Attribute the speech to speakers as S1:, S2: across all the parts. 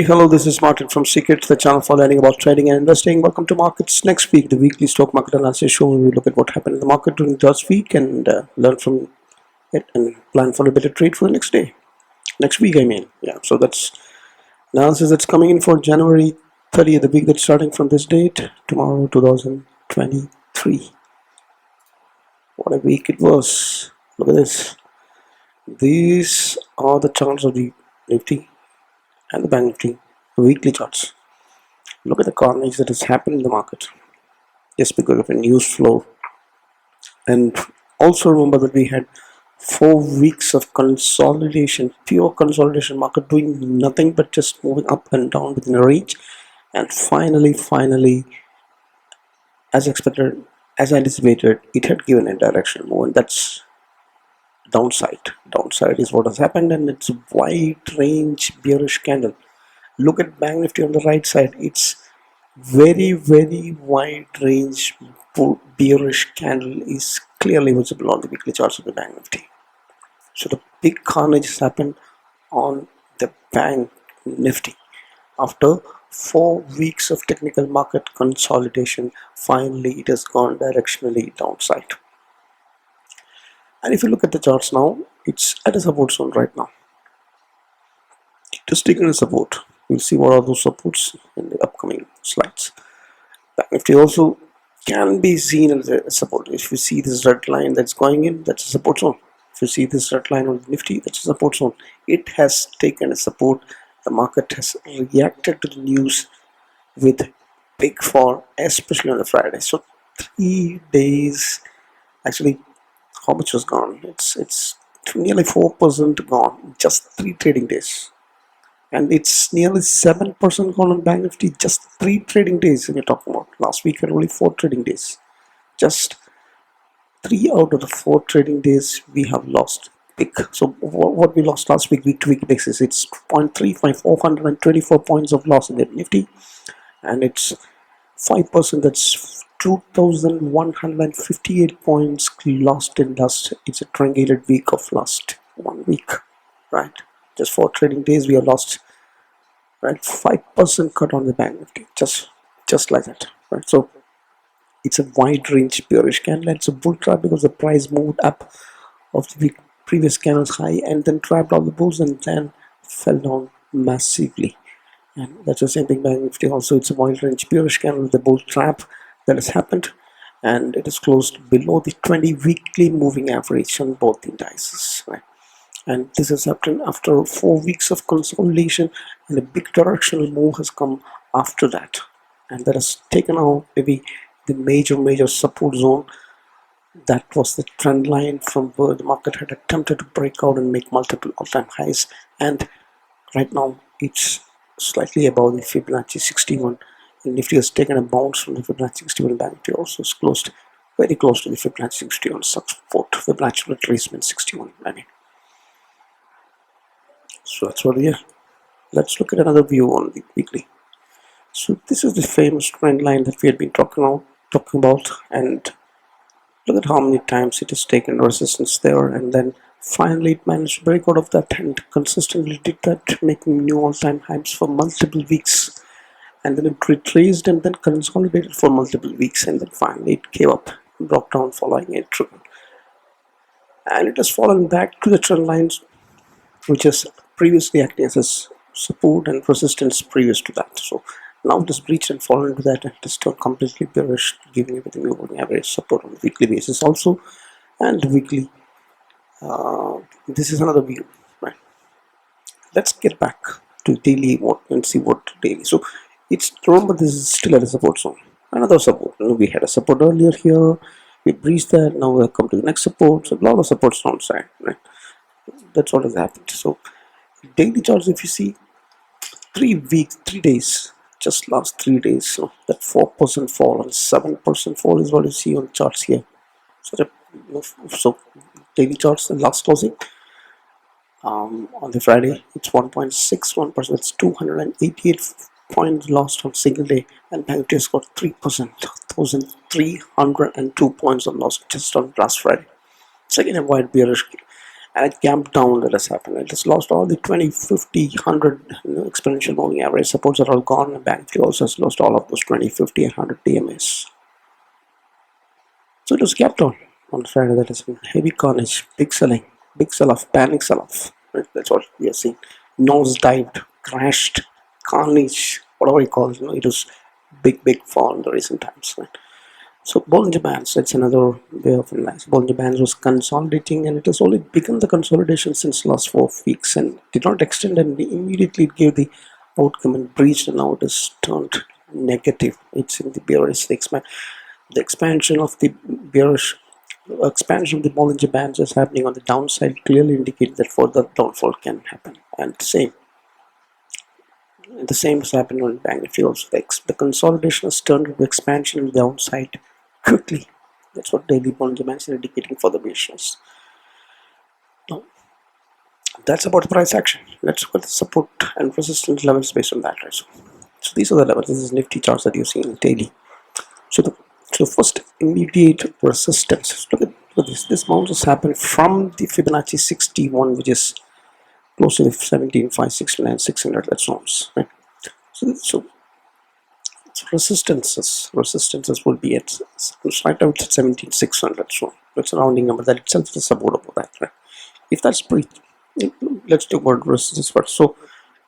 S1: Hello, this is Martin from Secrets, the channel for learning about trading and investing. Welcome to Markets Next Week, the weekly stock market analysis show where we look at what happened in the market during the last week and learn from it and plan for a better trade for the next day. Next week, I mean. Yeah, so that's analysis that's coming in for January 30th, the week that's starting from this date, tomorrow, 2023. What a week it was. Look at this. These are the charts of the Nifty and the Banknifty weekly charts. Look at the carnage that has happened in the market just because of a news flow. And also remember that we had 4 weeks of consolidation, pure consolidation, market doing nothing but just moving up and down within a range. And finally, as expected, as anticipated, it had given a directional move, and that's downside. Downside is what has happened, and it's a wide range bearish candle. Look at Bank Nifty on the right side. It's very wide range bearish candle is clearly visible on the weekly charts of the Bank Nifty. So the big carnage has happened on the Bank Nifty. After 4 weeks of technical market consolidation, finally it has gone directionally downside. And if you look at the charts now, it's at a support zone right now. It is taking a support. We'll see what are those supports in the upcoming slides. Bank Nifty also can be seen as a support. If you see this red line that's going in, that's a support zone. If you see this red line on Nifty, that's a support zone. It has taken a support. The market has reacted to the news with big fall, especially on the Friday. So 3 days, actually, how much was gone? It's nearly 4% gone, just 3 trading days. And it's nearly 7% gone on Bank Nifty, just 3 trading days. When you're talking about last week, had only 4 trading days. Just 3 out of the 4 trading days we have lost big. So what we lost last week, week to week basis, it's 0.35, 424 points of loss in the Nifty, and it's 5%. That's 2,158 points lost in last. It's a truncated week of last 1 week, right? Just 4 trading days we have lost, right? 5% cut on the Bank Nifty, just like that, right? So it's a wide range bearish candle. It's a bull trap because the price moved up of the week previous candle's high and then trapped all the bulls and then fell down massively. And that's the same thing Bank Nifty also. It's a wide range bearish candle with the bull trap that has happened, and it is closed below the 20 weekly moving average on both indices, right? And this has happened after 4 weeks of consolidation, and a big directional move has come after that, and that has taken out maybe the major support zone. That was the trend line from where the market had attempted to break out and make multiple all-time highs, and right now it's slightly above the Fibonacci 61. And Nifty has taken a bounce from the Fibonacci 61. Bank Nifty also is closed very close to the Fibonacci 61 support. Fibonacci retracement 61. I mean. So that's what we are. Let's look at another view on the weekly. So this is the famous trend line that we had been talking about, and look at how many times it has taken resistance there, and then finally it managed to break out of that and consistently did that, making new all-time highs for multiple weeks, and then it retraced and then consolidated for multiple weeks, and then finally it gave up, broke down following a trigger, and it has fallen back to the trend lines which is previously acting as support and resistance previous to that. So now it has breached and fallen into that, and it is still completely bearish, giving everything moving average support on the weekly basis also. And weekly, this is another view, right? Let's get back to daily and see what daily. So it's, remember, this is still at a support zone. Another support. We had a support earlier here. We breached that. Now we come to the next support. So a lot of supports downside, right? That's what has happened. So daily charts, if you see 3 days, just last 3 days, so that 4% fall and 7% fall is what you see on charts here. So daily charts, the last closing on the Friday, it's 1.61%. It's 288 points lost on single day, and Bank Nifty has got 3%, 1,302 points of loss just on last Friday. It's again a wide bearish and it gapped down. That has happened. It has lost all the 20, 50, 100 exponential moving average supports are all gone. The Banknifty also has lost all of those 20, 50, and 100 DMAs. So it was gapped down on Friday. That has been heavy carnage, big selling, big sell-off, panic sell-off. Right? That's what we are seeing. Nose dived, crashed, carnage, whatever you call it. It was big fall in the recent times. Right? So Bollinger Bands, that's another way of analyzing. Bollinger Bands was consolidating, and it has only begun the consolidation since last 4 weeks and did not extend, and immediately it gave the outcome and breached, and now it has turned negative. It's in the bearish. The expansion of the bearish expansion of the Bollinger Bands is happening on the downside, clearly indicates that further downfall can happen. And the same has happened on Banknifty also. The consolidation has turned into expansion on the downside quickly. That's what daily Bollinger Bands are indicating for the bearishness. Now, that's about the price action. Let's look at the support and resistance levels based on that. Right? So these are the levels. This is Nifty charts that you're seeing daily. So the first immediate resistance. Look at this. This bounce has happened from the Fibonacci 61, which is close to the 17,569, 600. That zones. Right? So resistances would be at right out at 17,600. So that's a rounding number. That itself is a support of that. Right? If that's breached, let's talk about resistance first. So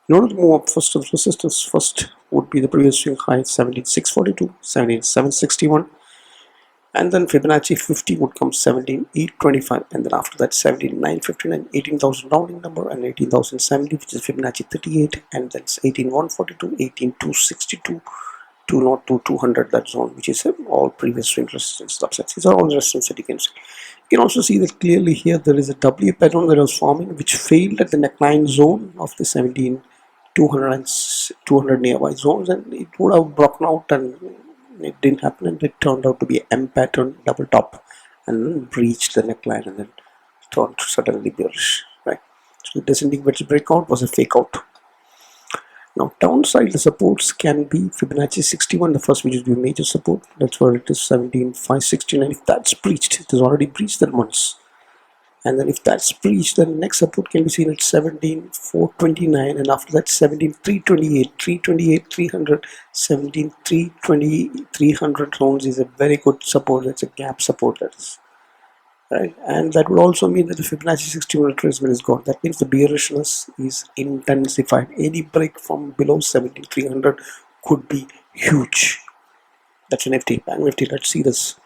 S1: in order to move up first to the resistance, first would be the previous swing high 17,642, 17,761, and then Fibonacci 50 would come 17,825, and then after that 17,959, 18,000 rounding number, and 18,070, which is Fibonacci 38, and then 18,142, 18,262, 202, 200, that zone, which is all previous swing resistance subsets. These are all resistance that you can see. You can also see that clearly here there is a W pattern that was forming, which failed at the neckline zone of the 17,200 and 200 nearby zones, and it would have broken out, and it didn't happen, and it turned out to be an M pattern double top, and then breached the neckline, and then turned suddenly bearish. Right? So the descending wedge breakout was a fake out. Now downside, the supports can be Fibonacci 61, the first, which is the major support. That's where it is 17,569. If that's breached, it has already breached that once. And then if that's breached, then the next support can be seen at 17,429, and after that 17,328, 328, 300, 17,320, 300 zones is a very good support. That's a gap support, that is. Right, and that would also mean that the Fibonacci 61 retracement is gone. That means the bearishness is intensified. Any break from below 17,300 could be huge. That's a Nifty. Banknifty, let's see this.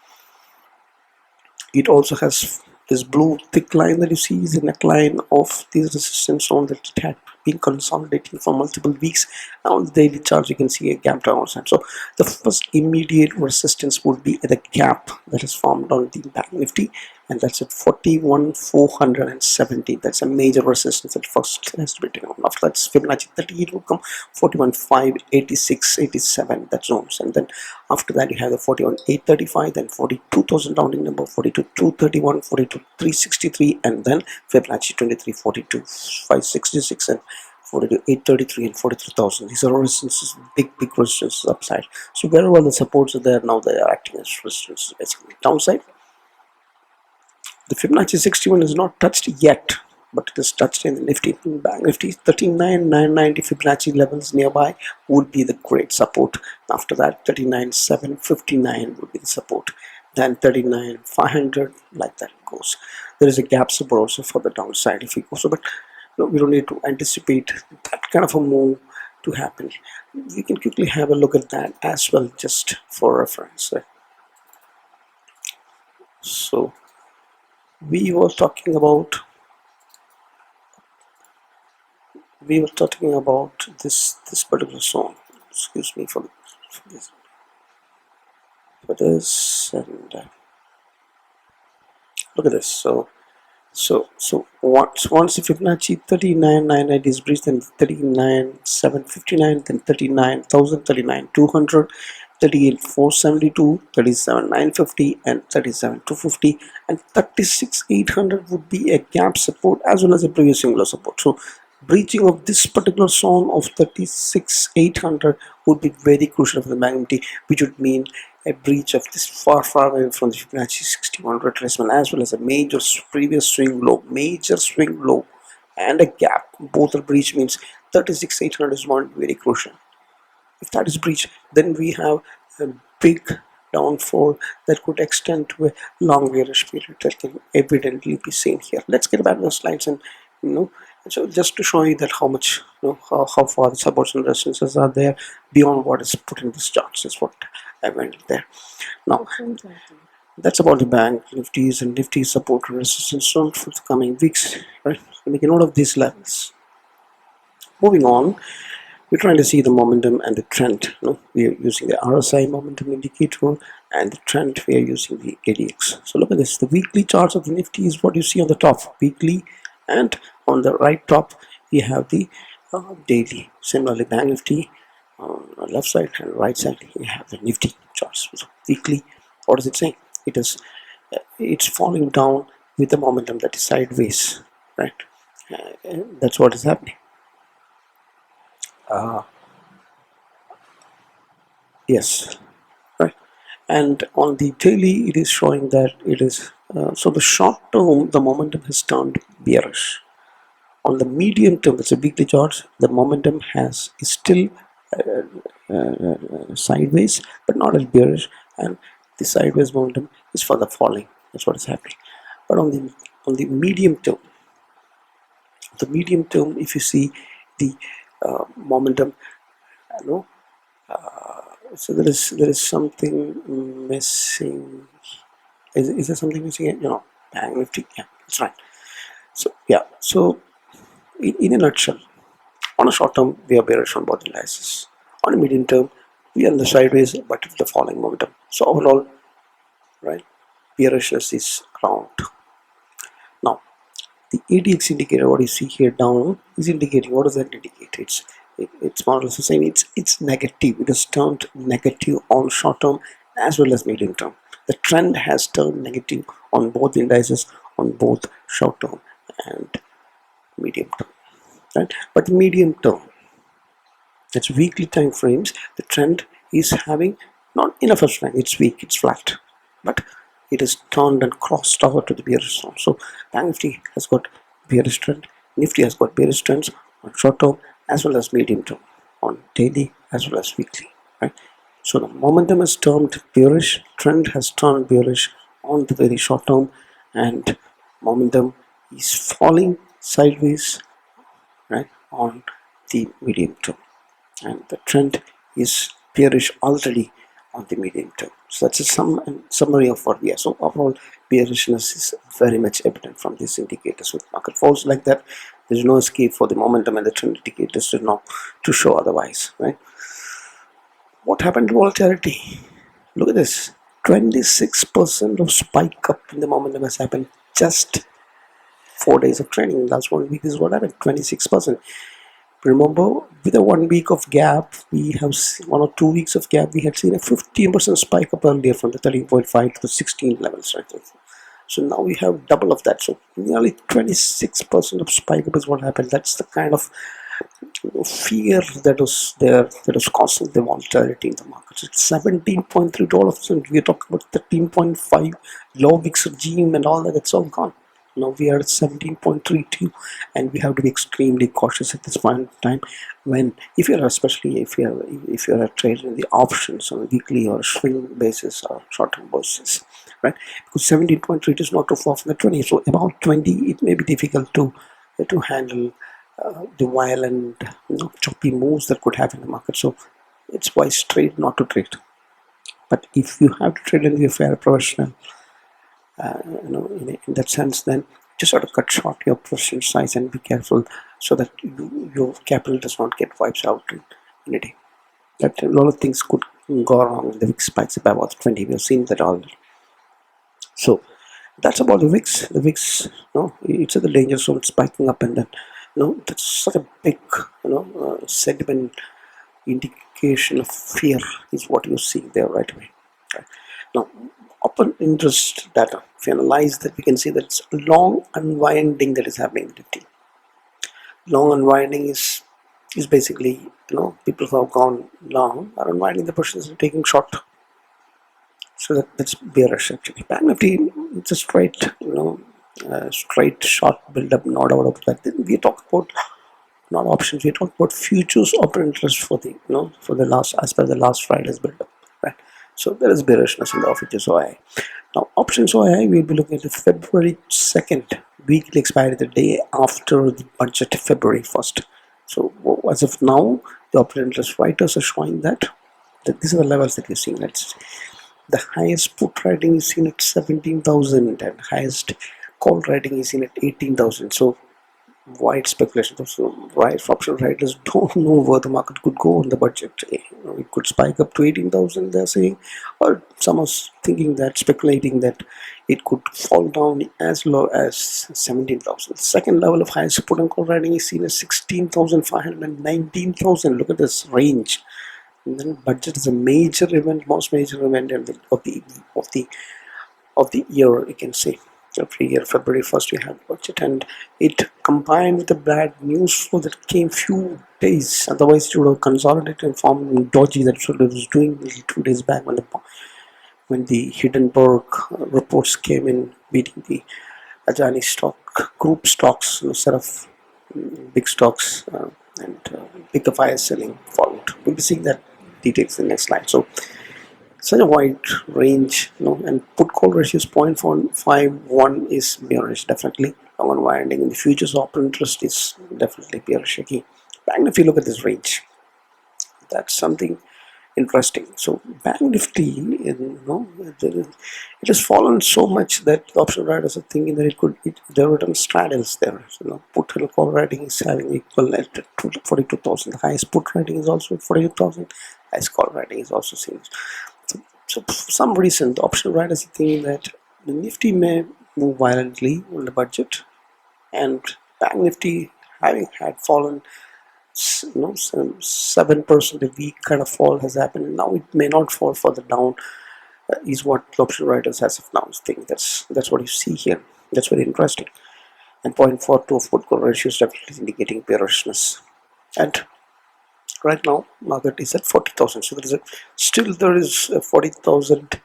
S1: It also has this blue thick line that you see is the neckline of this resistance zone that it had been consolidating for multiple weeks. Now on the daily chart you can see a gap down outside. So the first immediate resistance would be at the gap that is formed on the Banknifty, and that's at 41,470. That's a major resistance that first has to be taken on. After that Fibonacci 38 will come, 41,586, 87, that zones, and then after that you have the 41,835, then 42,000 rounding number, 42,231, 42,363, and then Fibonacci 23, 42,566, and 42,833 and 43,000. These are resistances, big resistances upside. So wherever the supports are there, now they are acting as resistances basically. Downside, the Fibonacci 61 is not touched yet, but it is touched in the Nifty. Banknifty 39,990 Fibonacci levels nearby would be the great support. After that 39,759 would be the support. Then 39,500, like that goes. There is a gap support also for the downside if we go. So, but no, we don't need to anticipate that kind of a move to happen. We can quickly have a look at that as well, just for reference. So we were talking about this particular zone. Excuse me for this, and look at this. So once the Fibonacci 39,990 is breached, then 39,759, then 39,000, 39,200, 38,472, 37,950, and 37,250, and 36,800 would be a gap support as well as a previous singular support. So breaching of this particular zone of 36,800 would be very crucial for the Banknifty, which would mean a breach of this far away from the Fibonacci 61 retracement, as well as a major previous swing low, and a gap. Both are breach means 36,800 is one very crucial. If that is breached, then we have a big downfall that could extend to a long bearish period that can evidently be seen here. Let's get back to the slides and so just to show you that how much how far the supports and resistances are there beyond what is put in this charts is what I went there. Now that's about the bank Nifty's and Nifty support and resistance zone for the coming weeks, right? So make a note of these levels. Moving on, we're trying to see the momentum and the trend. We are using the RSI momentum indicator, and the trend we are using the ADX. So look at this. The weekly charts of the Nifty is what you see on the top, weekly, and on the right top we have the daily. Similarly, Banknifty on the left side and right side you have the Nifty charts. So weekly, what is it saying? It is it's falling down with the momentum that is sideways, right? That's what is happening. Yes, right. And on the daily it is showing that it is so the short term the momentum has turned bearish. On the medium term, it's a weekly chart, the momentum is still sideways but not as bearish, and the sideways momentum is further falling. That's what is happening. But on the medium term, if you see the momentum, so there is something missing. Is there something missing? Bank Nifty. Yeah, that's right. So yeah, so in a nutshell, on a short term we are bearish on both indices. On a medium term we are in the sideways but with the falling momentum. So overall, right, bearishness is around. Now the ADX indicator, what you see here down, is indicating, what does that indicate? It's more or less the same. It's negative. It has turned negative on short term as well as medium term. The trend has turned negative on both indices, on both short term and medium term, right? But the medium term, that's weekly time frames, the trend is having not enough of strength. It's weak, it's flat, but it has turned and crossed over to the bearish zone. So Bank Nifty has got bearish trend, Nifty has got bearish trends on short term as well as medium term, on daily as well as weekly, right? So the momentum has turned bearish, trend has turned bearish on the very short term, and momentum is falling sideways, right, on the medium term, and the trend is bearish already on the medium term. So that's a summary of what we are. So overall bearishness is very much evident from these indicators. With market falls like that, there's no escape for the momentum and the trend indicators to show otherwise, right? What happened to volatility? Look at this. 26% of spike up in the momentum has happened just 4 days of trading. Last 1 week is what happened. 26%. Remember, with a 1 week of gap, we have seen 1 or 2 weeks of gap, we had seen a 15% spike up earlier from the 13.5 to the 16 levels, right? So now we have double of that. So nearly 26% of spike up is what happened. That's the kind of fear that was there, that was causing the volatility in the markets. It's $17.3, and we are talking about 13.5 low VIX regime and all that. It's all gone. Now we are at 17.32, and we have to be extremely cautious at this point in time. When, especially if you're a trader in the options on a weekly or swing basis or short-term basis, right? Because 17.3 is not too far from the 20. So about 20, it may be difficult to handle the violent, choppy moves that could happen in the market. So it's wise trade not to trade. But if you have to trade and be a fair professional, in that sense, then just sort of cut short your position size and be careful so that your capital does not get wiped out in a day. That a lot of things could go wrong with the VIX spikes above about 20. We have seen that already. So that's about the VIX. The VIX, it's at the danger zone, spiking up, and then that's such a big segment indication of fear is what you see there right away. Right. Now, open interest data, if you analyze that, we can see that it's long unwinding that is happening in Nifty. Long unwinding is basically people who have gone long are unwinding the positions and taking short. So that's bearish actually. Bank Nifty, it's a straight, straight short build up, not out of that. Then we talk about not options. We talk about futures open interest for the, for the last, as per the last Friday's build up, right? So there is bearishness in the futures OI. Now options OI, we'll be looking at the February 2nd weekly expiry, the day after the budget, February 1st. So as of now, the open interest writers are showing that these are the levels that we're seeing. Let's the highest put rating is seen at 17,000 and highest call rating is seen at 18,000. So wide speculation. So option writers don't know where the market could go on the budget. It could spike up to 18,000, they're saying, or some are thinking that, speculating that it could fall down as low as 17,000. Second level of highest put and call rating is seen as 16,500 and 19,000. Look at this range. And then budget is a major event, most major event of the year, you can say. Every year, February 1st, we have budget, and it combined with the bad news flow that came few days. Otherwise, it would have consolidated and formed dodgy. That's what it was doing 2 days back when the Hindenburg reports came in, beating the Ajani stock group stocks, instead of big stocks, and bigger Fyers selling followed. We'll be seeing that details in the next slide. So such a wide range, and put call ratio is 0.51 is bearish, definitely. Long unwinding in the futures open interest is definitely bearish. Bank, if you look at this range, that's something interesting. So Bank Nifty, it has fallen so much that the option writers are thinking that there are written straddles there. So, put and call rating is having equal at 42,000. The highest put rating is also 42,000. Highest call rating is also seen. So for some reason, the option writers are thinking that the Nifty may move violently on the budget, and Bank Nifty, having had fallen, 7% a week kind of fall has happened. Now it may not fall further down, is what the option writers as of now think. That's what you see here. That's very interesting. And 0.42 of put call ratio is definitely indicating bearishness. And right now, market is at 40,000. So there is 40,000.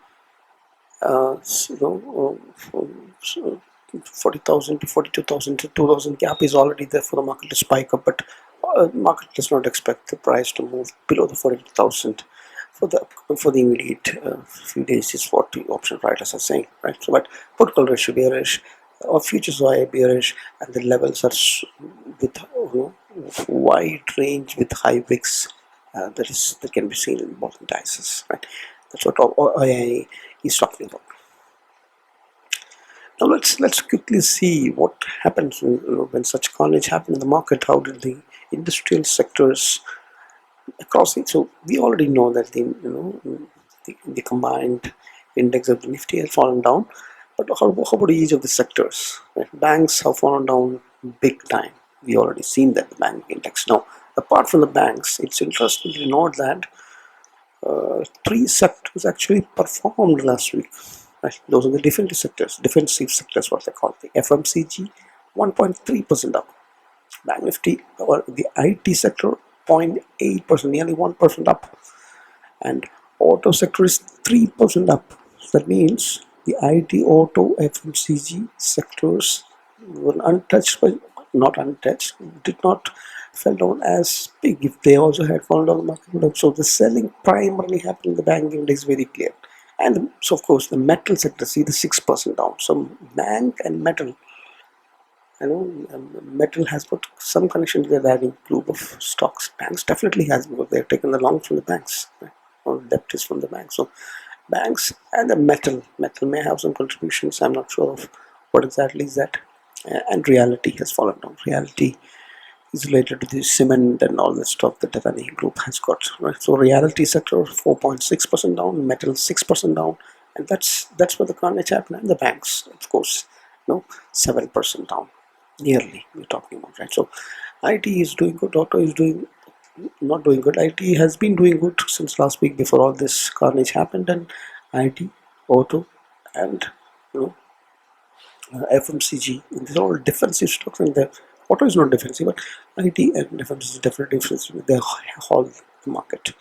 S1: 40,000 to 42,000 to 2,000 gap is already there for the market to spike up, but market does not expect the price to move below the 42,000 for the immediate few days, is what the option writers are saying, right? So, but put call ratio bearish, or futures are bearish, and the levels are with wide range with high wicks that can be seen in both indices, right? That's what OI is talking about. Now let's quickly see what happens when such carnage happens in the market. How did the industrial sectors across it? So we already know that the combined index of the Nifty has fallen down, but how about each of the sectors? Right? Banks have fallen down big time. We already seen that, the bank index. Now, apart from the banks, it's interesting to note that 3 sectors actually performed last week. Right? Those are the defensive sectors, what they call the FMCG, 1.3% up. Bank Nifty, or the IT sector, 0.8%, nearly 1% up. And auto sector is 3% up. So that means the IT, auto, FMCG sectors were did not fell down as big. If they also had fallen down, the market would have. So the selling primarily happened in the bank index, very clear. And so of course the metal sector, see the 6% down. So bank and metal, metal has got some connection to the value group of stocks. Banks definitely has, because they've taken the long from the banks, right? Or debt is from the banks. So banks and the metal may have some contributions. I'm not sure of what exactly is that. And reality has fallen down. Reality is related to the cement and all the stuff that the Adani group has got, right? So reality sector 4.6% down, metal 6% down, and that's where the carnage happened. And the banks, of course, 7% down, nearly we're talking about, right? So IT is doing good, auto is not doing good. IT has been doing good since last week before all this carnage happened, and IT, auto, and FMCG, these are all defensive stocks, and the auto is not defensive, but IT and defense is definitely defensive. They hold the market.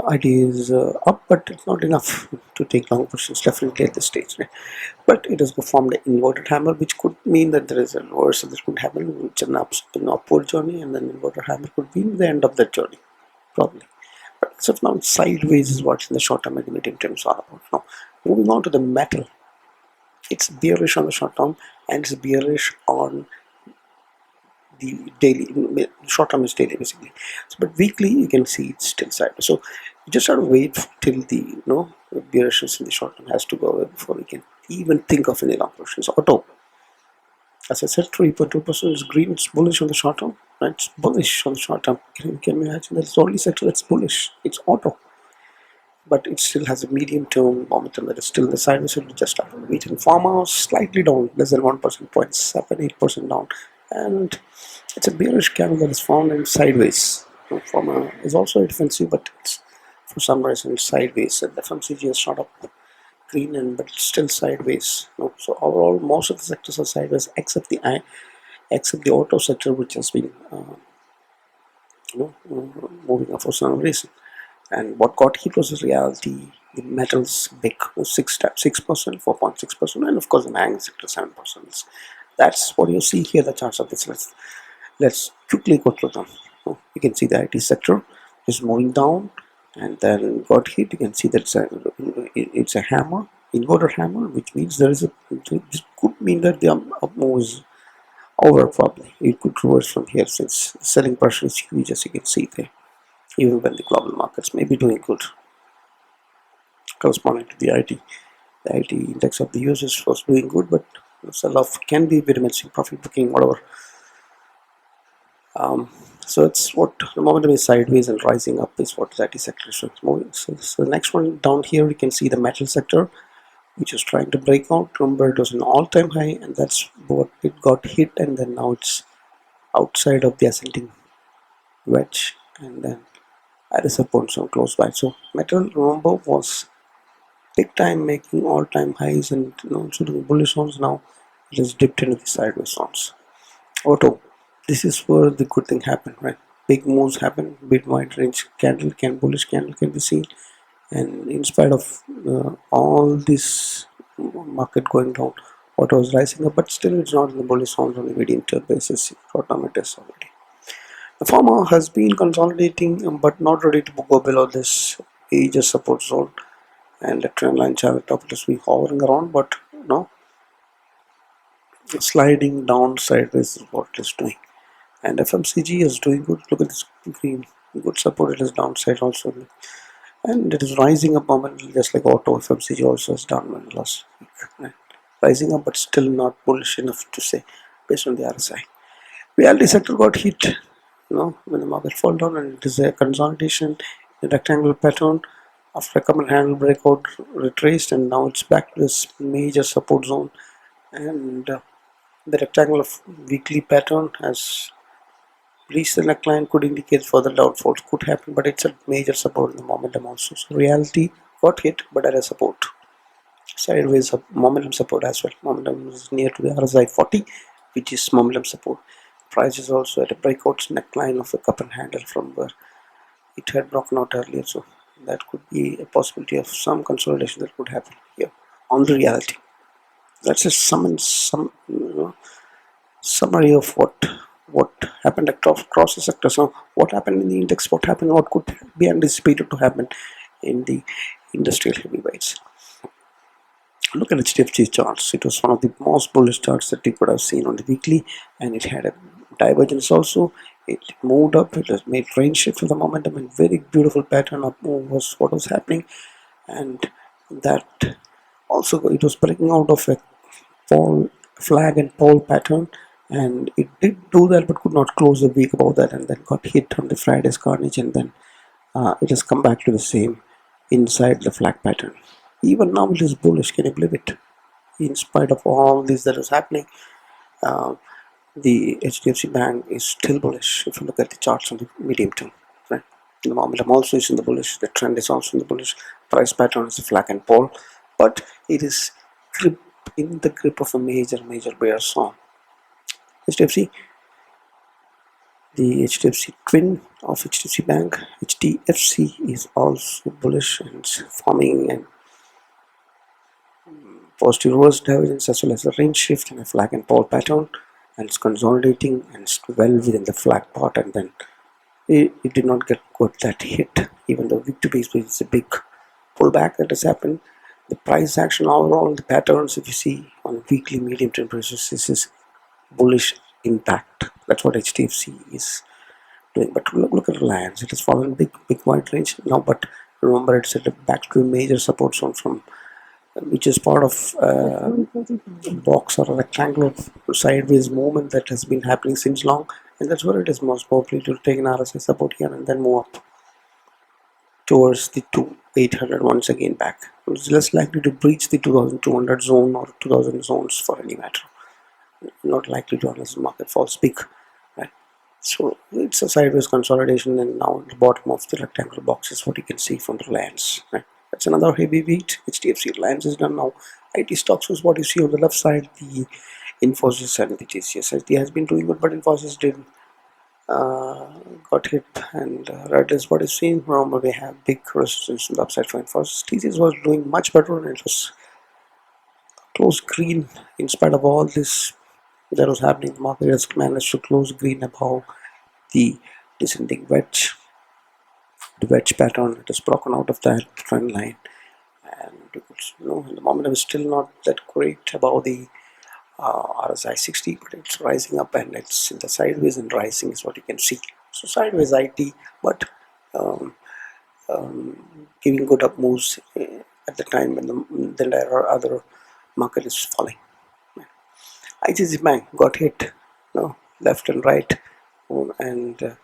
S1: It is up, but it's not enough to take long positions definitely at this stage, right? But it has performed an inverted hammer, which could mean that there is a reversal that could happen, which is an upward journey, and then inverted hammer could be the end of that journey, probably. But as of now, sideways is what's in the short term and the medium term is all about. Now, moving on to the metal, it's bearish on the short term and it's bearish on the daily. Short term is daily basically. So, but weekly you can see it's still sideways. So you just have to wait till the bearishness in the short term has to go away before we can even think of any long positions. Auto, as I said, 3.2% is green. It's bullish on the short term. Right? It's bullish on the short term. Can you imagine? That's the only sector that's bullish. It's auto, but it still has a medium term momentum that is still in the sideways. So we just have to wait. And pharma slightly down, less than 1%, 0.78% down, and it's a bearish candle that is found in sideways. Pharma is also defensive, but it's for some reason it's sideways. And the FMCG has shot up green, and but it's still sideways. So overall, most of the sectors are sideways except the auto sector, which has been moving up for some reason. And what got hit was the reality. The metals big 6%, 4.6%, and of course the mining sector 7%. That's what you see here. The charts of this. Let's quickly go through them. You can see the IT sector is moving down and then got hit. You can see that it's a hammer, inverted hammer, which means this could mean that the up move is over probably. It could reverse from here since the selling pressure is huge, as you can see there, even when the global markets may be doing good. Corresponding to the IT index of the users was doing good, but sell-off can be very much in profit booking, whatever. So it's what the momentum is sideways and rising up is what the IT sector is moving. So the next one down here, we can see the metal sector, which is trying to break out. Remember, it was an all-time high, and that's what it got hit, and then now it's outside of the ascending wedge, and then at a support zone close by. So metal, remember, was big time making all-time highs and also doing bullish zones. Now it has dipped into the sideways zones. Auto, this is where the good thing happened, right? Big moves happen, big wide range bullish candle can be seen, and in spite of all this market going down, auto is rising up, but still it's not in the bullish zones on a medium term basis. Short term it is already. The pharma has been consolidating, but not ready to go below this major support zone, and the trend line channel top it has been hovering around, but sliding down sideways is what it is doing. And FMCG is doing good. Look at this green, good support. It is downside also, and it is rising up momentarily, just like auto. FMCG also is down last week, right? Rising up, but still not bullish enough to say based on the RSI. Reality sector got hit, when the market fall down, and it is a consolidation, a rectangular pattern after a couple handle breakout, retraced, and now it's back to this major support zone, and the rectangular weekly pattern has reached the neckline, could indicate further downfalls could happen, but it's a major support in the momentum also. So reality got hit, but at a support. Sideways momentum support as well. Momentum is near to the RSI 40, which is momentum support. Price is also at a breakout neckline of a cup and handle from where it had broken out earlier. So that could be a possibility of some consolidation that could happen here on the reality. That's a summary of what happened across the sector. So what happened in the index, what happened, what could be anticipated to happen in the industrial heavyweights. Look at HDFC charts. It was one of the most bullish charts that you could have seen on the weekly, and it had a divergence also. It moved up, it has made range shift for the momentum, and very beautiful pattern of move was what was happening. And that also, it was breaking out of a flag and pole pattern, and it did do that but could not close the week above that, and then got hit on the Friday's carnage, and then it has come back to the same inside the flag pattern. Even now it is bullish. Can you believe it? In spite of all this that is happening, the HDFC Bank is still bullish. If you look at the charts on the medium term, right? The momentum also is in the bullish. The trend is also in the bullish. Price pattern is a flag and pole, but it is in the grip of a major bear song. HDFC, The HDFC twin of HDFC Bank, HDFC, is also bullish and forming an positive reverse divergence as well as a range shift and a flag and pole pattern, and it's consolidating and it's well within the flag part, and then it did not get that hit, even though week to week is a big pullback that has happened. The price action overall, the patterns, if you see on weekly medium term basis, this is bullish impact. That's what HDFC is doing. But look at Reliance, it has fallen big wide range now, but remember it's at back to a major support zone from which is part of box or a rectangular sideways movement that has been happening since long, and that's where it is most probably to take an RSI support here and then move up towards the 2800 once again back. It's less likely to breach the 2200 zone or 2000 zones for any matter. Not likely to unless the market falls big, right? So it's a sideways consolidation, and now the bottom of the rectangular box is what you can see from the Reliance, right? That's another heavy beat. HDFC Reliance is done now. IT stocks is what you see on the left side. The Infosys and the TCS. IT has been doing good, but Infosys did got hit, and red is what is seen. Remember, we have big resistance on the upside for Infosys. TCS was doing much better, and it was close green in spite of all this that was happening. The market has managed to close green above the descending wedge. The wedge pattern, it is broken out of that trend line, and the momentum is still not that great above the RSI 60, but it's rising up and it's in the sideways and rising is what you can see. So sideways IT, but giving good up moves at the time when the entire other market is falling. ICICI Bank got hit, left and right, and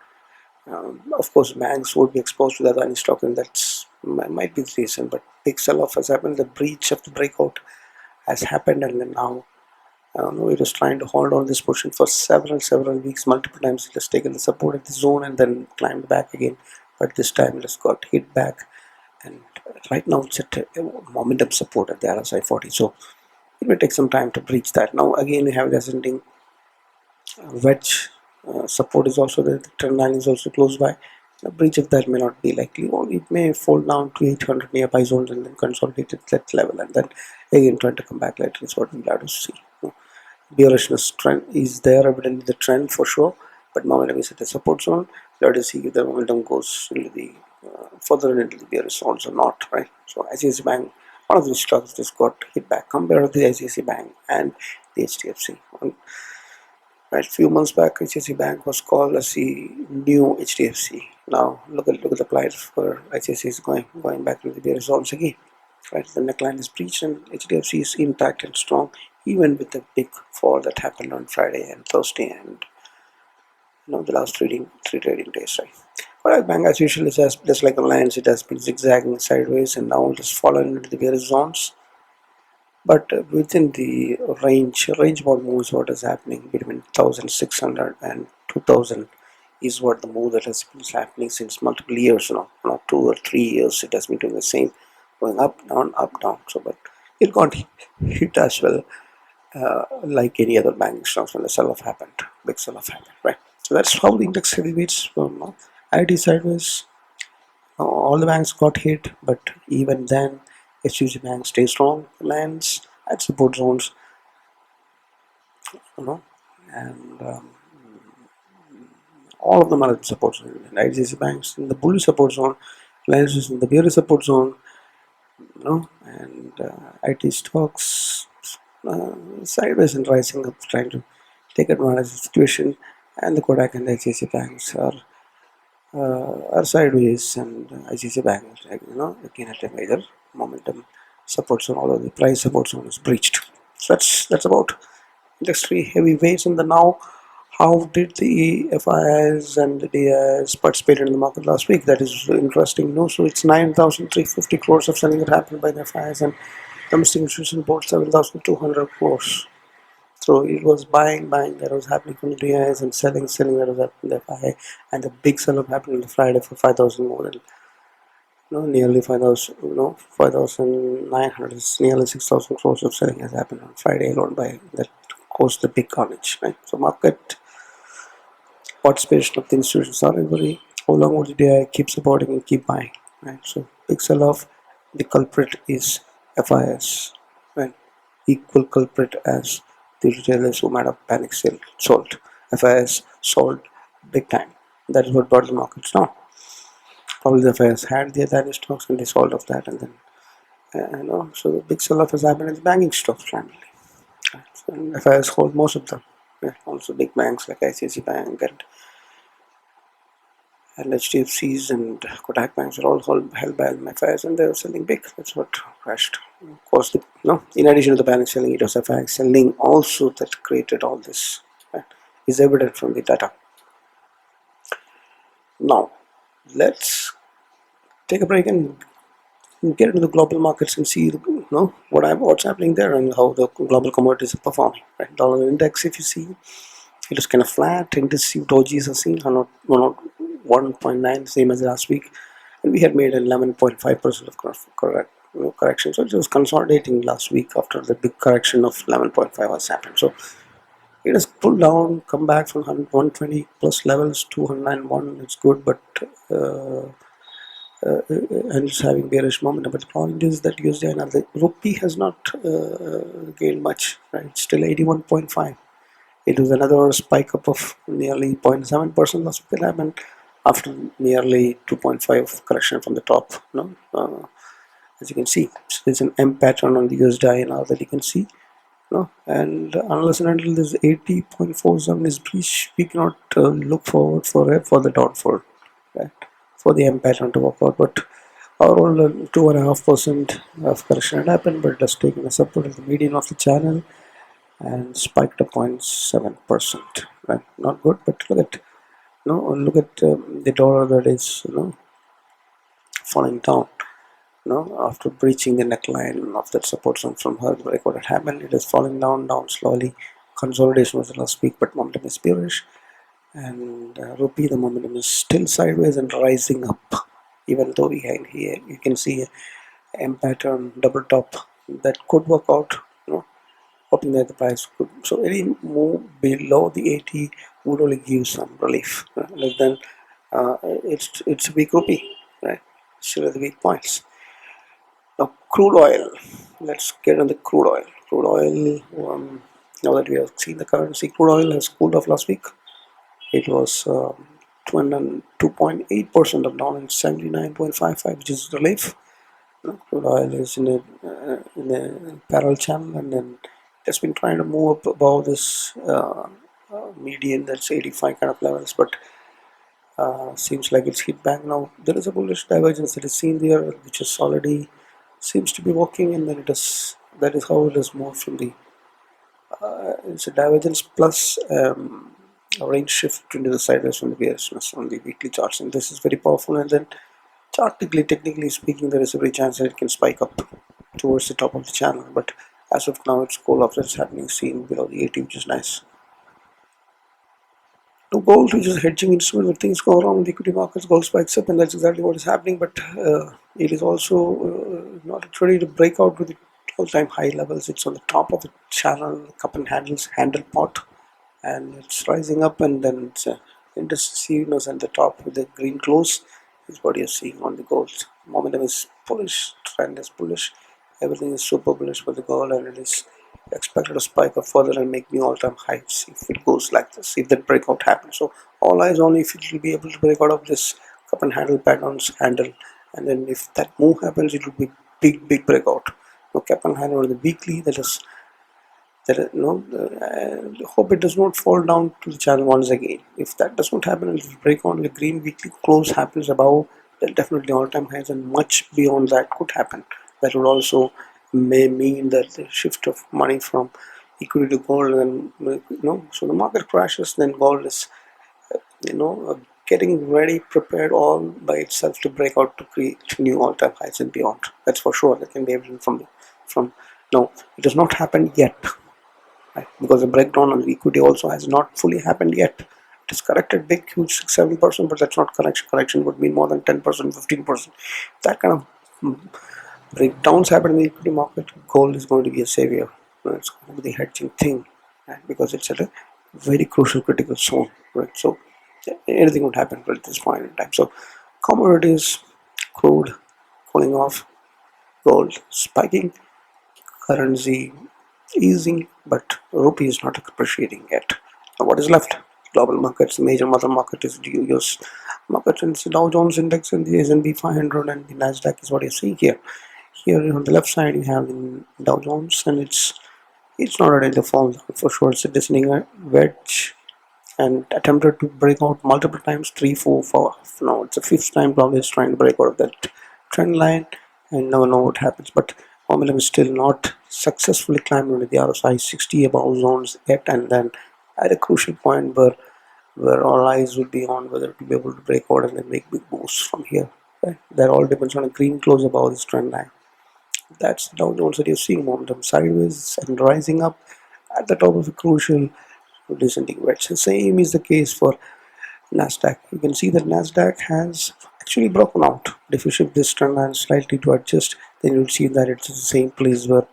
S1: of course banks would be exposed to the Adani stock, and that's might be the reason. But big sell-off has happened. The breach of the breakout has happened, and then now it was trying to hold on this position for several weeks. Multiple times it has taken the support at the zone and then climbed back again, but this time it has got hit back, and right now it's at momentum support at the RSI 40. So it will take some time to breach that. Now again we have the ascending wedge support is also there. The trend line is also close by. A breach of that may not be likely, or it may fall down to 800 nearby zones and then consolidate at that level, and then again trying to come back later is what we'll have to see. Bearishness trend is there, evidently the trend for sure, but momentum is at the support zone. Let us see if the momentum goes into the further into the bearish zones or not, right? So ICICI Bank, one of these stocks just got hit back compared to the ICICI Bank and the HDFC. Right, few months back, HDFC Bank was called as the new HDFC. Now look at the price for HDFC is going back to the bearish zones again. Right, the neckline is breached and HDFC is intact and strong, even with the big fall that happened on Friday and Thursday and the last three trading days, right? But Bank as usual is just like Reliance, it has been zigzagging sideways and now it has fallen into the various zones. But within the range bound moves, what is happening between 1600 and 2000 is what the move that has been happening since multiple years now. Not 2 or 3 years, it has been doing the same, going up, down, up, down. So, but it got hit as well, like any other banking stocks when the sell-off happened, big sell-off happened, right? So that's how the index heavyweights IT sideways. All the banks got hit, but even then, HDFC Bank stays strong, lands at support zones, and all of them are at support zone. And HDFC Banks in the bullish support zone, lands is in the bearish support zone, and IT stocks sideways and rising up, trying to take advantage of the situation, and the Kodak and the HDFC Banks are sideways, and ICICI Bank is again at a major momentum support zone, although the price support zone is breached. So that's about index 3 heavyweights. And now, how did the Fyers and the DIs participate in the market last week? That is interesting. So it's 9,350 crores of selling that happened by the Fyers, and domestic institution bought 7,200 crores. So it was buying that was happening from the DIs and selling that was happening the FI, and the big sell-up happened on the Friday for 5,000 more than nearly 5,000, 5,900, nearly 6,000 crores of selling has happened on Friday alone. By that caused the big carnage, right? So market participation of the institutions are very. How long would the DI keep supporting and keep buying? Right. So big sell-off. The culprit is Fyers. Right. Equal culprit as the retailers who might have panic sale sold. Fyers sold big time. That is what brought the markets down. Probably the Fyers had their tiny stocks and they sold off that, and then so the big sell-off has happened in the banking stocks primarily. And Fyers hold most of them. Yeah, also big banks like ICICI Bank and HDFCs and Kotak banks are all held by FIs, and they're selling big. That's what crashed. Of course, in addition to the bank selling, it was FI selling also that created all this. Right? Is evident from the data. Now, let's take a break and get into the global markets and see what's happening there and how the global commodities are performing. Right? Dollar index, if you see, it is kind of flat. Indices dojis are seen 101.9, same as last week, and we had made 11.5% of correction. So it was consolidating last week after the big correction of 11.5 has happened. So it has pulled down, come back from 120 plus levels to 191. It's good, but and it's having bearish momentum. But the point is that USDINR, the rupee has not gained much. Right, it's still 81.5. It was another spike up of nearly 0.7% last week that happened after nearly 2.5 correction from the top. As you can see, so there's an M pattern on the USDINR that you can see. And unless and until this 80.47 is breached, we cannot look forward for the downfall, right? For the M pattern to work out. But overall, 2.5% of correction had happened, but it has taken a support at the median of the channel and spiked to 0.7%. Right? Not good, but look at the dollar that is falling down. After breaching the neckline of that support zone from her break, what had happened, it is falling down slowly. Consolidation was last week, but momentum is bearish, and rupee, the momentum is still sideways and rising up, even though behind here you can see a M pattern double top that could work out. Hoping that the price could, so any move below the 80 would only give some relief, less than it's a weak rupee, right? Still at the weak points. Now, crude oil. Let's get on the crude oil. Crude oil, now that we have seen the currency, crude oil has cooled off last week. It was 2.8% of down and 79.55, which is relief. Crude oil is in a parallel channel, and then it's been trying to move up above this median, that's 85 kind of levels, but seems like it's hit back now. There is a bullish divergence that is seen there, which is already seems to be working, and then that is how it has moved from the it's a divergence plus a range shift into the sideways from the bearishness on the weekly charts, and this is very powerful. And then technically speaking, there is every chance that it can spike up towards the top of the channel, but as of now it's cool off. That's happening seen below the 80, which is nice. To gold, which is a hedging instrument, when things go wrong in the equity markets, gold spikes up, and that's exactly what is happening. But it is also not ready to break out with the all-time high levels. It's on the top of the channel, cup and handle pot, and it's rising up, and then it's indecisiveness at the top with the green close is what you're seeing on the gold. Momentum is bullish, trend is bullish, everything is super bullish for the gold, and it is expected to spike up further and make new all-time highs if it goes like this, if that breakout happens. So all eyes only if it will be able to break out of this cup and handle patterns handle, and then if that move happens, it will be big breakout. Cup and handle on the weekly, hope it does not fall down to the channel once again. If that does not happen, if break on the green weekly close happens above, then definitely all-time highs, and much beyond that could happen. That would also may mean that the shift of money from equity to gold, and so the market crashes, then gold is getting ready, prepared all by itself to break out to create new all-time highs and beyond. That's for sure. That can be evident from no, it has not happened yet, right? Because the breakdown on the equity also has not fully happened yet. It is corrected big, huge, 6-7%, but that's not correction. Correction would mean more than 10%, 15%. That kind of breakdowns happen in the equity market, gold is going to be a savior. It's going to be the hedging thing, right? Because it's at a very crucial, critical zone, right? So anything would happen at this point in time. So commodities, crude cooling off, gold spiking, currency easing, but rupee is not appreciating yet. Now what is left? Global markets. Major mother market is the US market, and the Dow Jones index and the S&P 500 and the Nasdaq is what you see here. Here on the left side you have the Dow Jones, and it's not ready to fall down for sure. It's a descending wedge and attempted to break out multiple times, 3, 4, 5. Now it's the fifth time probably it's trying to break out of that trend line, and never know what happens. But momentum is still not successfully climbing into the RSI 60 above zones yet, and then at a crucial point where all eyes will be on whether to be able to break out and then make big moves from here. Right? That all depends on a green close above this trend line. That's the Dow Jones that you're seeing momentum sideways and rising up at the top of a crucial descending wedge. The same is the case for Nasdaq. You can see that Nasdaq has actually broken out. If you shift this trend line slightly to adjust, then you'll see that it's the same place where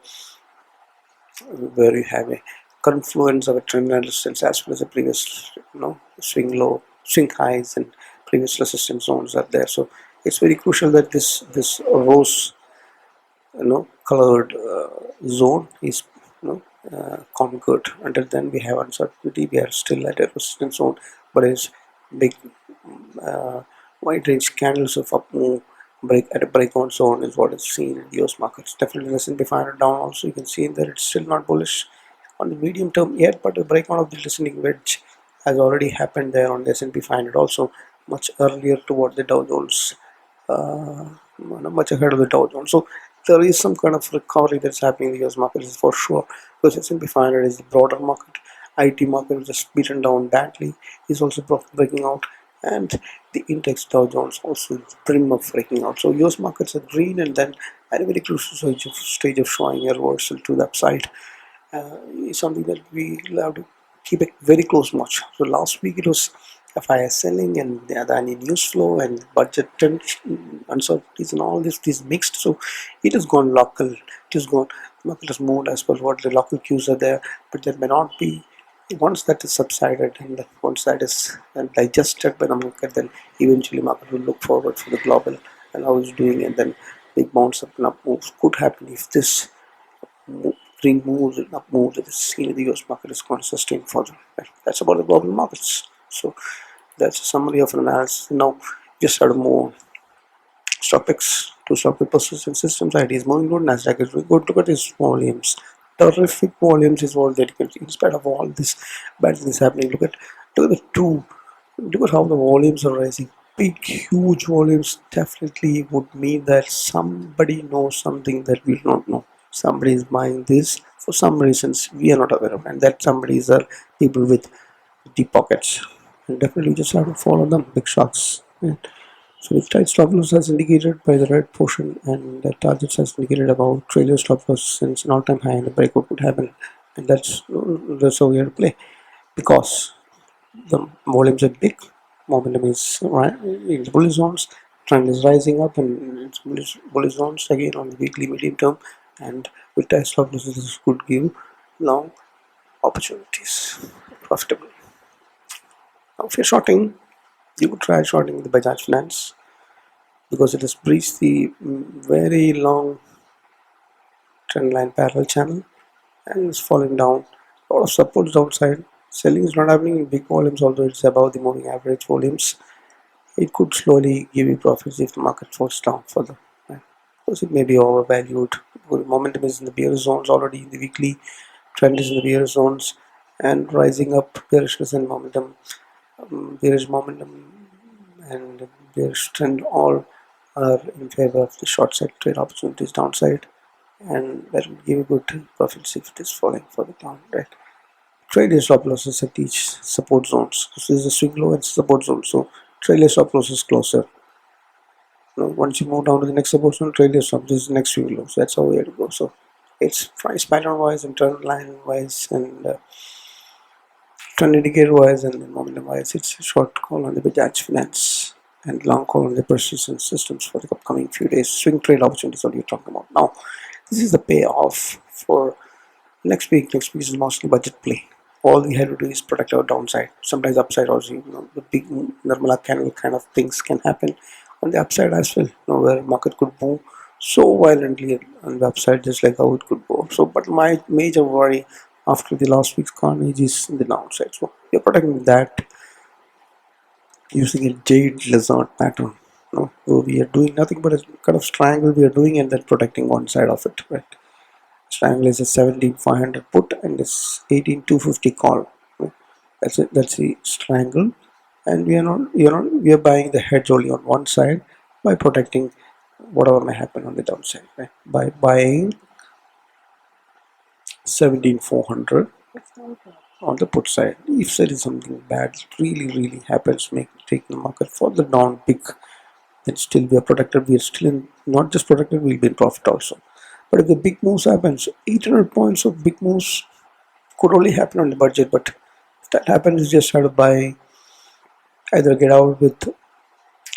S1: you have a confluence of a trend line resistance as well as the previous swing highs and previous resistance zones are there. So it's very crucial that this rose colored zone is conquered. Until then we have uncertainty, we are still at a resistance zone, but it's big wide range candles of up move break at a breakout zone is what is seen in US markets. Definitely S&P 500 down also. You can see that it's still not bullish on the medium term yet, but the breakout of the descending wedge has already happened there on the S&P 500 also, much earlier toward the Dow Jones, much ahead of the Dow Jones. So there is some kind of recovery that's happening in the US market is for sure, because S&P 500 is the broader market. IT market was just beaten down badly, is also breaking out, and the index Dow Jones also is brim of breaking out. So US markets are green, and then at a very crucial stage of showing a reversal to the upside is something that we have to keep a very close watch. So last week it was Fyers selling and the any news flow and budget uncertainties and all this mixed. So it has gone local. It has gone. The market has moved as per what the local cues are there, but there may not be. Once that is subsided and once that is digested by the market, then eventually market will look forward for the global and how it's doing, and then big bounce up and up moves could happen if this green moves and up moves that is seen in the US market is going to sustain further. Right? That's about the global markets. So that's a summary of an analysis. Now just start to move stock picks to stock pick persistent systems. IT is moving good. Nasdaq is doing good. Look at its volumes. Terrific volumes is what that you can see. In spite of all this bad things happening, look at the two. Look at how the volumes are rising. Big, huge volumes definitely would mean that somebody knows something that we do not know. Somebody is buying this for some reasons we are not aware of, and that somebody's are people with deep pockets. And definitely just have to follow them. Big shocks. Yeah. So the tight stop loss as indicated by the red portion, and the targets as indicated about trailer stop loss since an all-time high, and the breakout could happen, and that's how we have to play, because the volumes are big, momentum is right in the bullish zones, trend is rising up, and it's bullish zones again on the weekly medium term, and with tight stop losses this could give long opportunities, profitable. Now if you're shorting, you could try shorting the Bajaj Finance, because it has breached the very long trend line parallel channel and is falling down. A lot of supports outside. Selling is not happening in big volumes, although it's above the moving average volumes. It could slowly give you profits if the market falls down further. Right? Because it may be overvalued. Momentum is in the bearish zones already in the weekly. Trend is in the bearish zones and rising up. Bearishness and momentum, bearish momentum and bearish trend all are in favor of the short side trade opportunities downside, and that will give you good profits if it is falling further down. Right? Trade your stop losses at each support zones. This is a swing low and support zone, so trade your stop losses closer. Once you move down to the next support zone, trade your stop. This is the next swing low. So that's how we have to go. So it's price pattern wise and trend line wise and trend indicator wise and momentum wise. It's a short call on the Bajaj Finance and long call on the persistent systems for the upcoming few days. Swing trade opportunities what you're talking about. Now, this is the payoff for next week. Next week is mostly budget play. all we have to do is protect our downside. Sometimes upside also, the big Nirmala candle kind of things can happen on the upside as well, where market could move so violently on the upside, just like how it could go. So, but my major worry after the last week's carnage is in the downside. So we're protecting that using a jade lizard pattern. So we are doing nothing but a kind of triangle we are doing and then protecting one side of it, right? Triangle is a 17,500 put and this 18,250 call. That's it. That's the triangle, and we are buying the hedge only on one side by protecting whatever may happen on the downside, right? By buying 17,400 on the put side. If there is something bad really happens, take the market further down big, then still we are protected. We are still in, not just protected, we'll be in profit also. But if the big moves happens, 800 points of big moves could only happen on the budget. But if that happens, you just have to buy, either get out with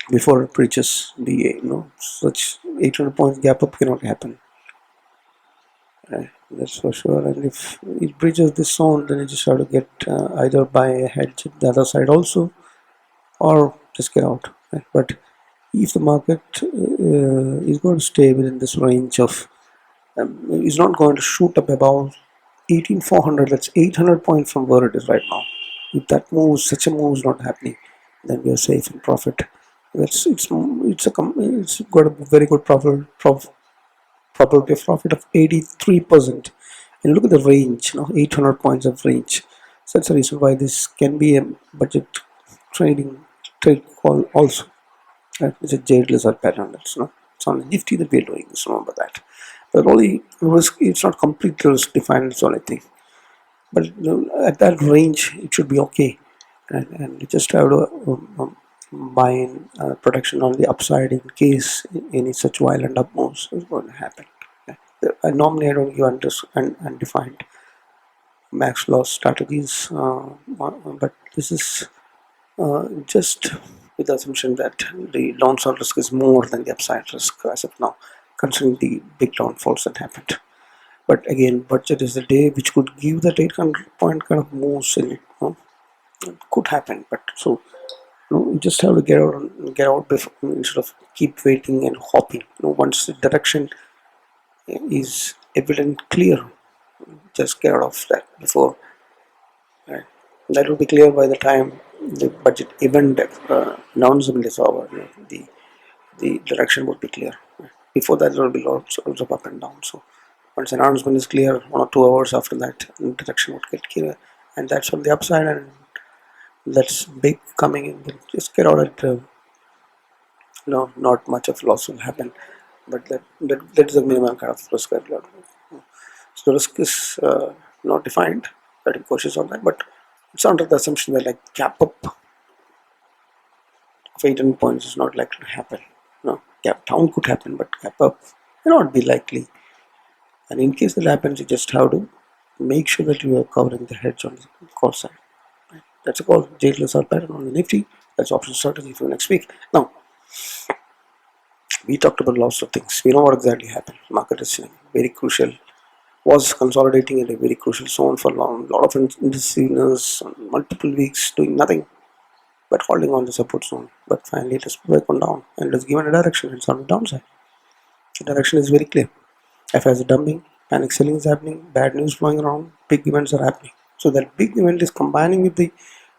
S1: before it breaches the such 800 points gap up cannot happen. Right? That's for sure. And if it breaches this zone, then you just have to get either buy a hedge at the other side also, or just get out. Right? But if the market is going to stay within this range of is not going to shoot up above 18,400, that's 800 points from where it is right now. If that moves, such a move is not happening, then we are safe in profit. It's got a very good probability of profit of 83%. And look at the range, 800 points of range. So that's the reason why this can be a budget trade call also. It's a jade lizard pattern. It's on the Nifty that we're doing this. Remember that. But only risk. It's not completely risk defined. It's only thing. But at that range, it should be okay. And you just have to buy in protection on the upside in case any such violent up moves is going to happen. Normally, I don't give undefined max loss strategies, but this is just with the assumption that the downside risk is more than the upside risk as of now, considering the big downfalls that happened. But again, budget is the day which could give that 800 point kind of moves in it. It could happen, but so you just have to get out before, instead of keep waiting and hopping. Once the direction is evident, clear, just get out of that before. Right? That will be clear by the time the budget event announcement is over. The direction would be clear. Before that, there will be lots of up and down. So once announcement is clear, 1 or 2 hours after that, the direction would get clear, and that's on the upside, and that's big coming in. Just get out at not much of loss will happen, but that is the minimum kind of risk. So the risk is not defined. Very cautious on that, but it's under the assumption that like gap up of 800 points is not likely to happen. Gap down could happen, but gap up may not be likely. And in case that happens, you just have to make sure that you are covering the hedge on the call side. Right? That's a call. Jade lizard pattern on the Nifty. That's option strategy for next week. Now, we talked about lots of things. We know what exactly happened. Market is very crucial. Was consolidating at a very crucial zone for long. A lot of indecisiveness on multiple weeks, doing nothing but holding on the support zone. But finally, it has broken down and it has given a direction. It's on the downside. The direction is very clear. FIs are dumping, panic selling is happening, bad news flowing around, big events are happening. So that big event is combining with the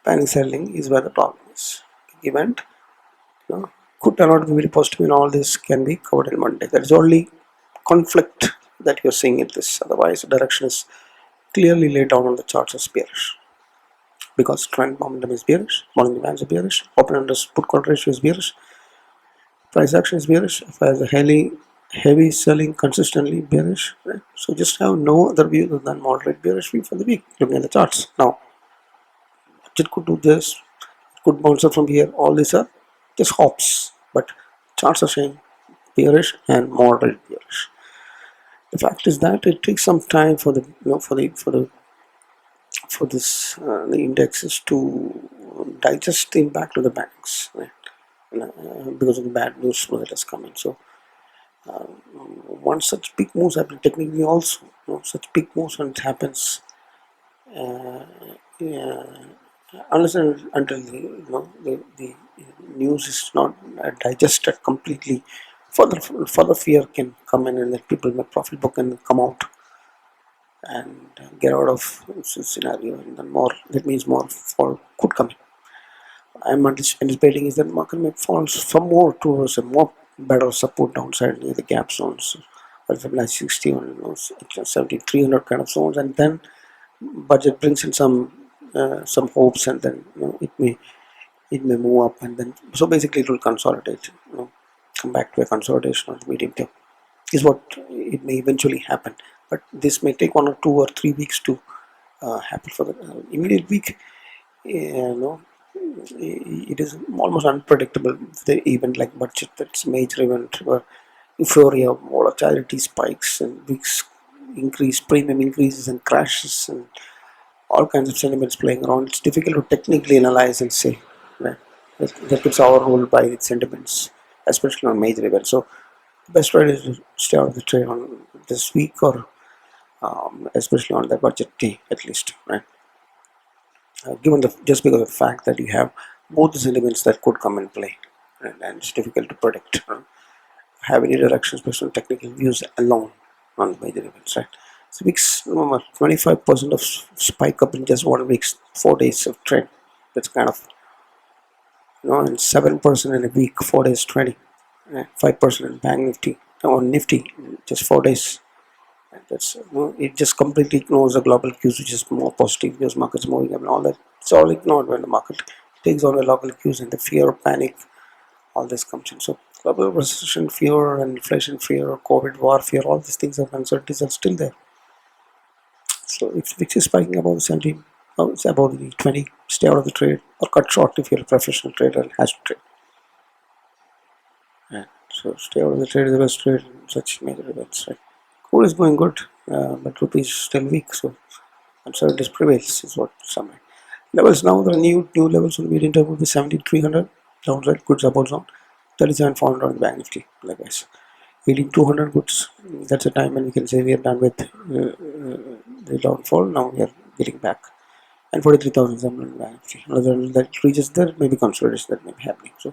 S1: panic selling is where the problem is. Big event could turn out to be very positive, and all this can be covered in Monday. That is only conflict that you're seeing in this. Otherwise, the direction is clearly laid down on the charts as bearish. Because trend momentum is bearish, morning demands are bearish, open interest put call ratio is bearish, price action is bearish, as a heavy selling consistently bearish, right? So just have no other view other than moderate bearish view for the week, looking at the charts. Now, it could do this, it could bounce up from here, all these are just hops, but charts are saying bearish and moderate bearish. The fact is that it takes some time for the the indexes to digest the impact of the banks, right? Because of the bad news flow that has come in. So once such big moves happen, technically also such big moves when it happens, Yeah, unless and until the news is not digested completely, further fear can come in, and that people may profit book and come out and get out of this scenario, and then more. That means more fall could come in. I'm anticipating is that market may fall some more towards a more better support downside near the gap zones, or from like 60 or 7300 kind of zones, and then budget brings in some hopes, and then it may move up, and then so basically it will consolidate, come back to a consolidation on the medium term is what it may eventually happen. But this may take 1 or 2 or 3 weeks to happen. For the immediate week, it is almost unpredictable. The event like budget, that's a major event where euphoria, volatility spikes, and weeks increase, premium increases and crashes, and all kinds of sentiments playing around. It's difficult to technically analyze and say, right, that it's our role by its sentiments, especially on major events. So the best way is to stay out of the trade on this week, or especially on the budget day at least, right? Given the just because of the fact that you have both the sentiments that could come in play, and it's difficult to predict. Have any directions based on technical views alone on major events, right? So weeks, 25% of spike up in just 1 week's 4 days of trend. That's kind of, and 7% in a week, 4 days, 20, 5% in Banknifty or Nifty, just 4 days. That's it just completely ignores the global cues, which is more positive because markets moving up and all that. It's all ignored when the market takes on the local cues, and the fear, panic, all this comes in. So global recession fear and inflation fear, COVID war fear, all these things of uncertainties are still there. So if VIX is spiking above 17, it's above the 20, stay out of the trade or cut short if you're a professional trader and has to trade. Yeah. So stay out of the trade is the best trade in such major events. Right? Gold is going good, but rupee is still weak, so uncertainty prevails is what some levels now. The new levels on the medium term will be 17,300 downside, good support zone, 37,400 on the Bank Nifty. Likewise, 18,200 goods. That's a time when we can say we are done with the downfall. Now we are getting back, and 43,000 somewhere in the Bank Nifty. Another that reaches there, maybe consolidation that may be happening. So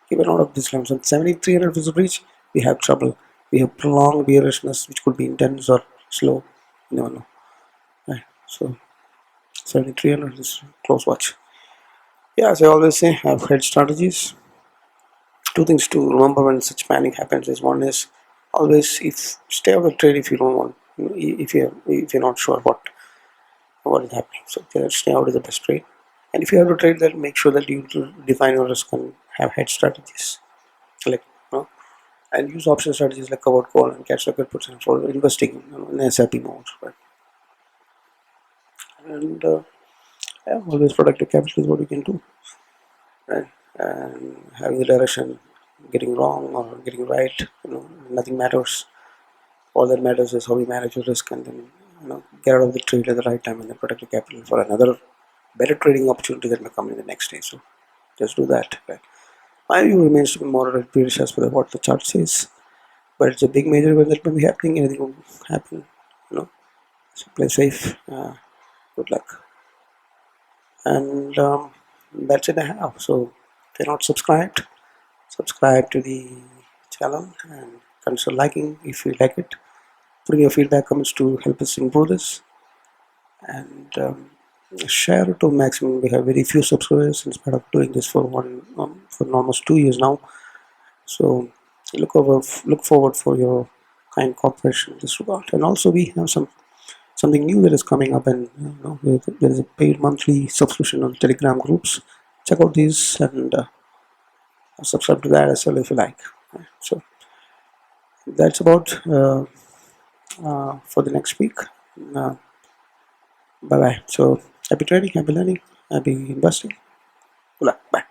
S1: keep an eye of this levels. On 7,300 is a breach, we have trouble. We have prolonged bearishness, which could be intense or slow. You never know. Right. So 7,300 is close watch. Yeah, as I always say, have hedge strategies. Two things to remember when such panic happens is, one is always, if stay out of the trade if you don't want, if you're not sure what is happening. So stay out is the best trade. And if you have to trade that, make sure that you define your risk and have hedge strategies, like and use option strategies like covered call and catch market puts for investing in SIP mode. Right? And yeah, always protect your capital is what you can do. Right? And having the direction getting wrong or getting right, nothing matters. All that matters is how you manage your risk, and then get out of the trade at the right time, and then protect your capital for another better trading opportunity that may come in the next day. So just do that. Right? My view remains to be moderate bearish as per what the chart says, but it's a big major event that may be happening. Anything will happen. So play safe. Good luck. And that's it I have. So if you're not subscribed, subscribe to the channel and consider liking if you like it. Putting your feedback, comments to help us improve this, and share it to maximum. We have very few subscribers in spite of doing this for almost 2 years now. So look forward for your kind cooperation in this regard. And also we have something new that is coming up, and there is a paid monthly subscription on Telegram groups. Check out these and subscribe to that as well if you like. So that's about for the next week. Bye bye. So happy trading, happy learning, happy investing. Good luck. Bye.